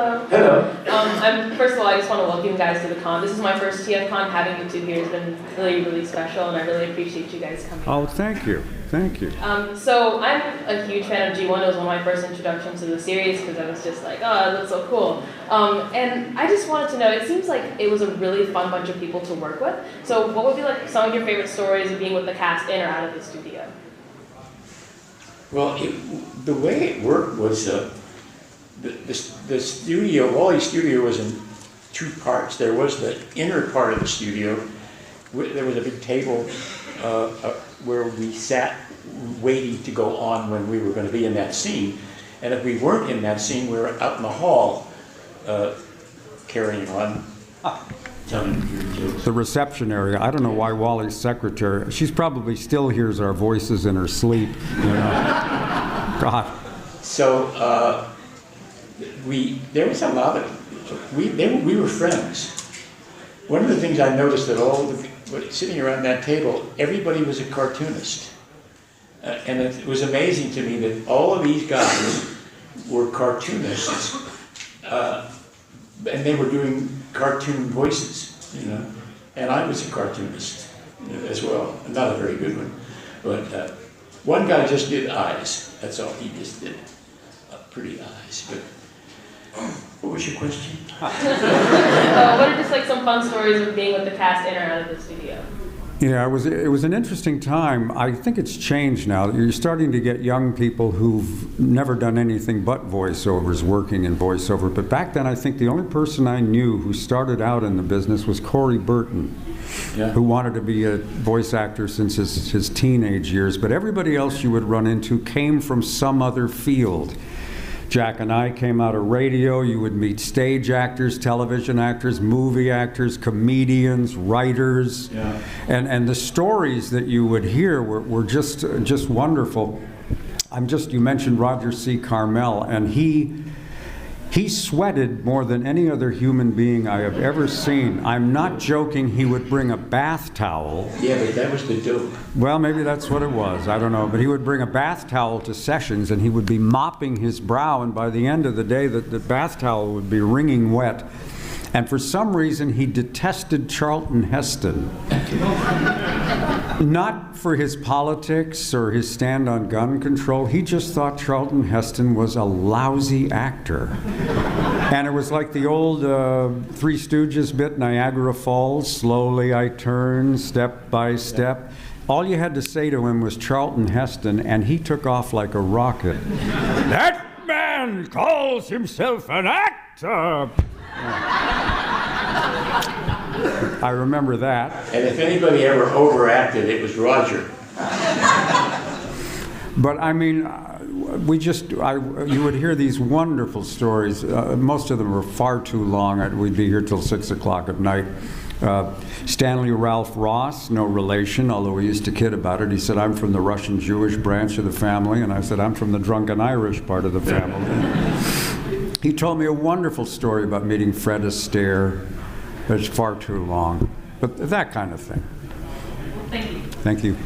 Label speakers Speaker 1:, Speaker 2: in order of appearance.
Speaker 1: Hello. First of all, I just want to welcome you guys to the con. This is my first TFcon. Having you two here has been really, really special, and I really appreciate you guys coming.
Speaker 2: Oh, thank you. Thank you.
Speaker 1: So I'm a huge fan of G1. It was one of my first introductions to the series because I was just like, oh, it looks so cool. And I just wanted to know, it seems like it was a really fun bunch of people to work with. So what would be like some of your favorite stories of being with the cast in or out of the studio?
Speaker 3: Well, the way it worked was the studio, Wally Studio was in two parts. There was the inner part of the studio. There was a big table where we sat waiting to go on when we were going to be in that scene. And if we weren't in that scene, we were out in the hall carrying on.
Speaker 2: The reception area. I don't know why Wally's secretary, she's probably still hears our voices in her sleep. You know? God.
Speaker 3: So there was a lot of, we were friends. One of the things I noticed that sitting around that table, everybody was a cartoonist. And it was amazing to me that all of these guys were cartoonists, and they were doing cartoon voices, you know. And I was a cartoonist as well, not a very good one. But one guy just did eyes. That's all he just did, pretty eyes. But what was your question?
Speaker 1: What are just like some fun stories of being with the cast in or out of the studio?
Speaker 2: Yeah, it was an interesting time. I think it's changed now. You're starting to get young people who've never done anything but voiceovers, working in voiceover. But back then, I think the only person I knew who started out in the business was Corey Burton, who wanted to be a voice actor since his teenage years. But everybody else you would run into came from some other field. Jack and I came out of radio. You would meet stage actors, television actors, movie actors, comedians, writers. Yeah. And the stories that you would hear were just wonderful. You mentioned Roger C. Carmel, and he sweated more than any other human being I have ever seen. I'm not joking. He would bring a bath towel.
Speaker 3: Yeah, but that was the dope.
Speaker 2: Well, maybe that's what it was. I don't know. But he would bring a bath towel to sessions, and he would be mopping his brow, and by the end of the day, the bath towel would be wringing wet. And for some reason, he detested Charlton Heston. Not for his politics or his stand on gun control. He just thought Charlton Heston was a lousy actor. And it was like the old Three Stooges bit, Niagara Falls. Slowly I turn, step by step. All you had to say to him was Charlton Heston, and he took off like a rocket. That man calls himself an actor! I remember that.
Speaker 3: And if anybody ever overacted, it was Roger.
Speaker 2: But I mean, you would hear these wonderful stories. Most of them were far too long. We'd be here till 6 o'clock at night. Stanley Ralph Ross, no relation, although we used to kid about it. He said, I'm from the Russian Jewish branch of the family, and I said, I'm from the drunken Irish part of the family. He told me a wonderful story about meeting Fred Astaire. It's far too long, but that kind of thing.
Speaker 1: Thank you.
Speaker 2: Thank you.